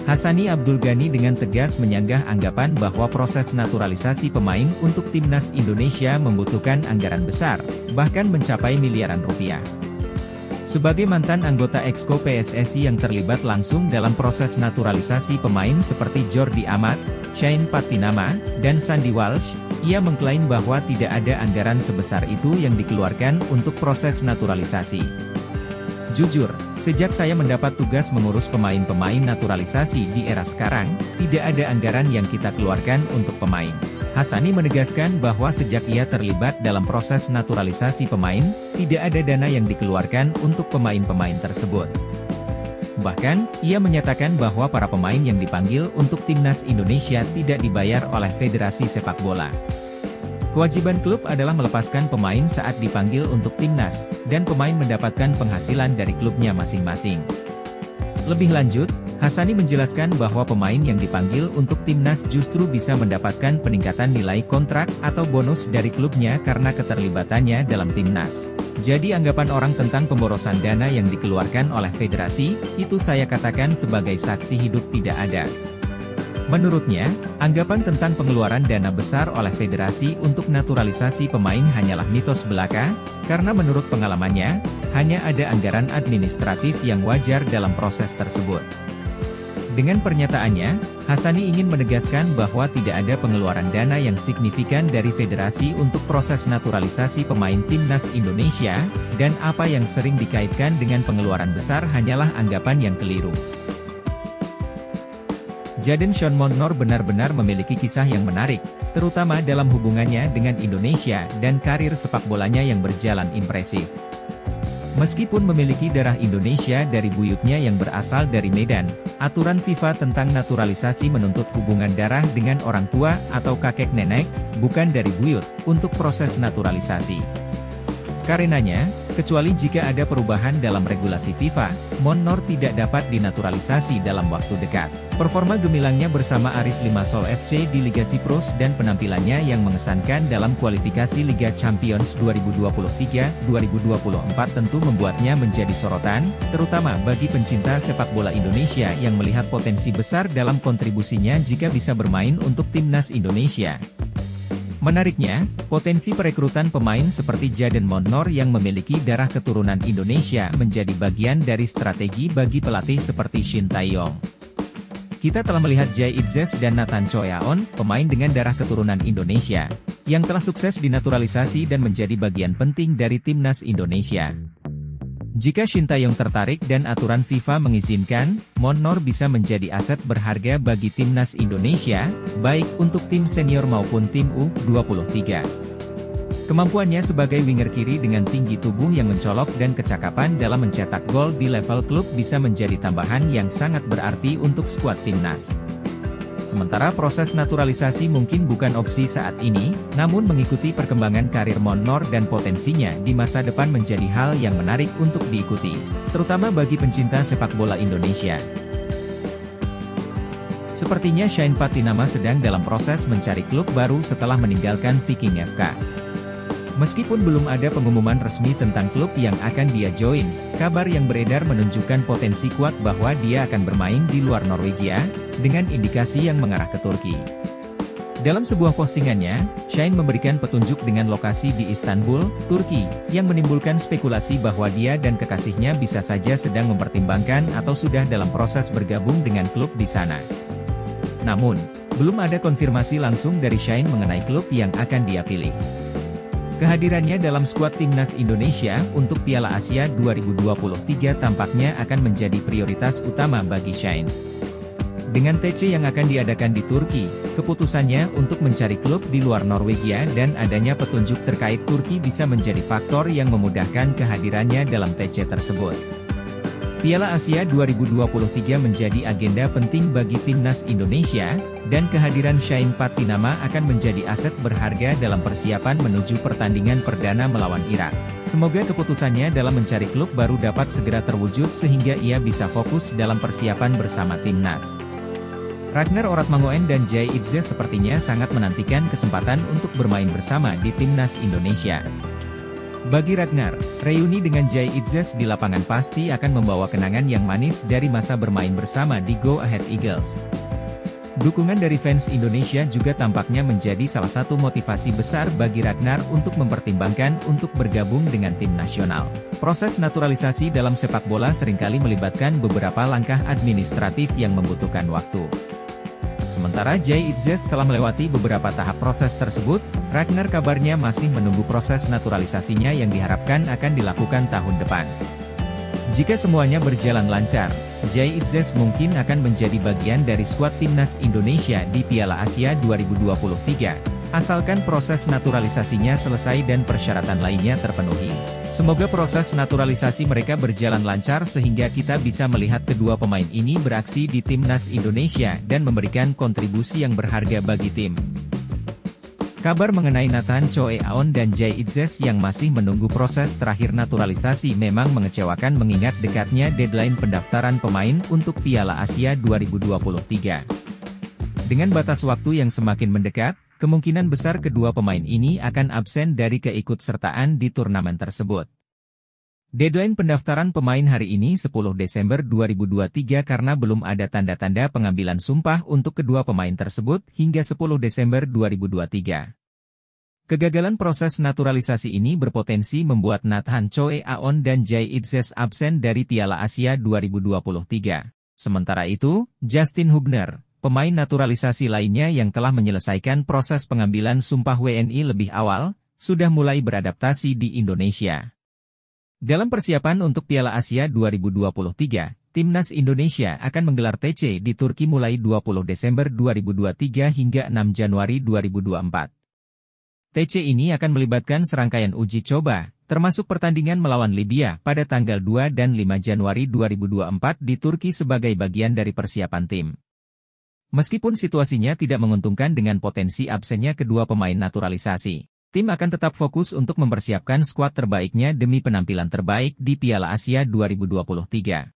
Hassani Abdul Ghani dengan tegas menyanggah anggapan bahwa proses naturalisasi pemain untuk timnas Indonesia membutuhkan anggaran besar, bahkan mencapai miliaran rupiah. Sebagai mantan anggota Exco PSSI yang terlibat langsung dalam proses naturalisasi pemain seperti Jordi Amat, Shane Patinama, dan Sandy Walsh, ia mengklaim bahwa tidak ada anggaran sebesar itu yang dikeluarkan untuk proses naturalisasi. Jujur, sejak saya mendapat tugas mengurus pemain-pemain naturalisasi di era sekarang, tidak ada anggaran yang kita keluarkan untuk pemain. Hassani menegaskan bahwa sejak ia terlibat dalam proses naturalisasi pemain, tidak ada dana yang dikeluarkan untuk pemain-pemain tersebut. Bahkan, ia menyatakan bahwa para pemain yang dipanggil untuk timnas Indonesia tidak dibayar oleh Federasi Sepak Bola. Kewajiban klub adalah melepaskan pemain saat dipanggil untuk timnas, dan pemain mendapatkan penghasilan dari klubnya masing-masing. Lebih lanjut, Hassani menjelaskan bahwa pemain yang dipanggil untuk timnas justru bisa mendapatkan peningkatan nilai kontrak atau bonus dari klubnya karena keterlibatannya dalam timnas. Jadi anggapan orang tentang pemborosan dana yang dikeluarkan oleh federasi, itu saya katakan sebagai saksi hidup tidak ada. Menurutnya, anggapan tentang pengeluaran dana besar oleh federasi untuk naturalisasi pemain hanyalah mitos belaka, karena menurut pengalamannya, hanya ada anggaran administratif yang wajar dalam proses tersebut. Dengan pernyataannya, Hassani ingin menegaskan bahwa tidak ada pengeluaran dana yang signifikan dari federasi untuk proses naturalisasi pemain timnas Indonesia, dan apa yang sering dikaitkan dengan pengeluaran besar hanyalah anggapan yang keliru. Jadon Sean Montnor benar-benar memiliki kisah yang menarik, terutama dalam hubungannya dengan Indonesia dan karir sepak bolanya yang berjalan impresif. Meskipun memiliki darah Indonesia dari buyutnya yang berasal dari Medan, aturan FIFA tentang naturalisasi menuntut hubungan darah dengan orang tua atau kakek nenek, bukan dari buyut, untuk proses naturalisasi. Karenanya, kecuali jika ada perubahan dalam regulasi FIFA, Montnor tidak dapat dinaturalisasi dalam waktu dekat. Performa gemilangnya bersama Aris Limassol FC di Liga Siprus dan penampilannya yang mengesankan dalam kualifikasi Liga Champions 2023-2024 tentu membuatnya menjadi sorotan, terutama bagi pencinta sepak bola Indonesia yang melihat potensi besar dalam kontribusinya jika bisa bermain untuk timnas Indonesia. Menariknya, potensi perekrutan pemain seperti Jadon Montnor yang memiliki darah keturunan Indonesia menjadi bagian dari strategi bagi pelatih seperti Shin Tae-yong. Kita telah melihat Jay Itzes dan Nathan Choyaon, pemain dengan darah keturunan Indonesia, yang telah sukses dinaturalisasi dan menjadi bagian penting dari timnas Indonesia. Jika Shin Tae-yong tertarik dan aturan FIFA mengizinkan, Montnor bisa menjadi aset berharga bagi timnas Indonesia, baik untuk tim senior maupun tim U23. Kemampuannya sebagai winger kiri dengan tinggi tubuh yang mencolok dan kecakapan dalam mencetak gol di level klub bisa menjadi tambahan yang sangat berarti untuk skuad timnas. Sementara proses naturalisasi mungkin bukan opsi saat ini, namun mengikuti perkembangan karir Montnor dan potensinya di masa depan menjadi hal yang menarik untuk diikuti, terutama bagi pencinta sepak bola Indonesia. Sepertinya Shane Patinama sedang dalam proses mencari klub baru setelah meninggalkan Viking FK. Meskipun belum ada pengumuman resmi tentang klub yang akan dia join, kabar yang beredar menunjukkan potensi kuat bahwa dia akan bermain di luar Norwegia, dengan indikasi yang mengarah ke Turki. Dalam sebuah postingannya, Shane memberikan petunjuk dengan lokasi di Istanbul, Turki, yang menimbulkan spekulasi bahwa dia dan kekasihnya bisa saja sedang mempertimbangkan atau sudah dalam proses bergabung dengan klub di sana. Namun, belum ada konfirmasi langsung dari Shane mengenai klub yang akan dia pilih. Kehadirannya dalam skuad timnas Indonesia untuk Piala Asia 2023 tampaknya akan menjadi prioritas utama bagi Shane. Dengan TC yang akan diadakan di Turki, keputusannya untuk mencari klub di luar Norwegia dan adanya petunjuk terkait Turki bisa menjadi faktor yang memudahkan kehadirannya dalam TC tersebut. Piala Asia 2023 menjadi agenda penting bagi timnas Indonesia, dan kehadiran Shane Patinama akan menjadi aset berharga dalam persiapan menuju pertandingan perdana melawan Irak. Semoga keputusannya dalam mencari klub baru dapat segera terwujud sehingga ia bisa fokus dalam persiapan bersama timnas. Ragnar Oratmangoen dan Jay Itzes sepertinya sangat menantikan kesempatan untuk bermain bersama di timnas Indonesia. Bagi Ragnar, reuni dengan Jay Itzes di lapangan pasti akan membawa kenangan yang manis dari masa bermain bersama di Go Ahead Eagles. Dukungan dari fans Indonesia juga tampaknya menjadi salah satu motivasi besar bagi Ragnar untuk mempertimbangkan untuk bergabung dengan tim nasional. Proses naturalisasi dalam sepak bola seringkali melibatkan beberapa langkah administratif yang membutuhkan waktu. Sementara Jay Itzes telah melewati beberapa tahap proses tersebut, Ragnar kabarnya masih menunggu proses naturalisasinya yang diharapkan akan dilakukan tahun depan. Jika semuanya berjalan lancar, Jay Itzes mungkin akan menjadi bagian dari skuad timnas Indonesia di Piala Asia 2023, asalkan proses naturalisasinya selesai dan persyaratan lainnya terpenuhi. Semoga proses naturalisasi mereka berjalan lancar sehingga kita bisa melihat kedua pemain ini beraksi di timnas Indonesia dan memberikan kontribusi yang berharga bagi tim. Kabar mengenai Nathan Choe Aon dan Jay Itzes yang masih menunggu proses terakhir naturalisasi memang mengecewakan mengingat dekatnya deadline pendaftaran pemain untuk Piala Asia 2023. Dengan batas waktu yang semakin mendekat, kemungkinan besar kedua pemain ini akan absen dari keikutsertaan di turnamen tersebut. Deadline pendaftaran pemain hari ini 10 Desember 2023 karena belum ada tanda-tanda pengambilan sumpah untuk kedua pemain tersebut hingga 10 Desember 2023. Kegagalan proses naturalisasi ini berpotensi membuat Nathan Choe Aon dan Jay Itzes absen dari Piala Asia 2023. Sementara itu, Justin Hubner, pemain naturalisasi lainnya yang telah menyelesaikan proses pengambilan sumpah WNI lebih awal, sudah mulai beradaptasi di Indonesia. Dalam persiapan untuk Piala Asia 2023, Timnas Indonesia akan menggelar TC di Turki mulai 20 Desember 2023 hingga 6 Januari 2024. TC ini akan melibatkan serangkaian uji coba, termasuk pertandingan melawan Libya pada tanggal 2 dan 5 Januari 2024 di Turki sebagai bagian dari persiapan tim. Meskipun situasinya tidak menguntungkan dengan potensi absennya kedua pemain naturalisasi, tim akan tetap fokus untuk mempersiapkan skuad terbaiknya demi penampilan terbaik di Piala Asia 2023.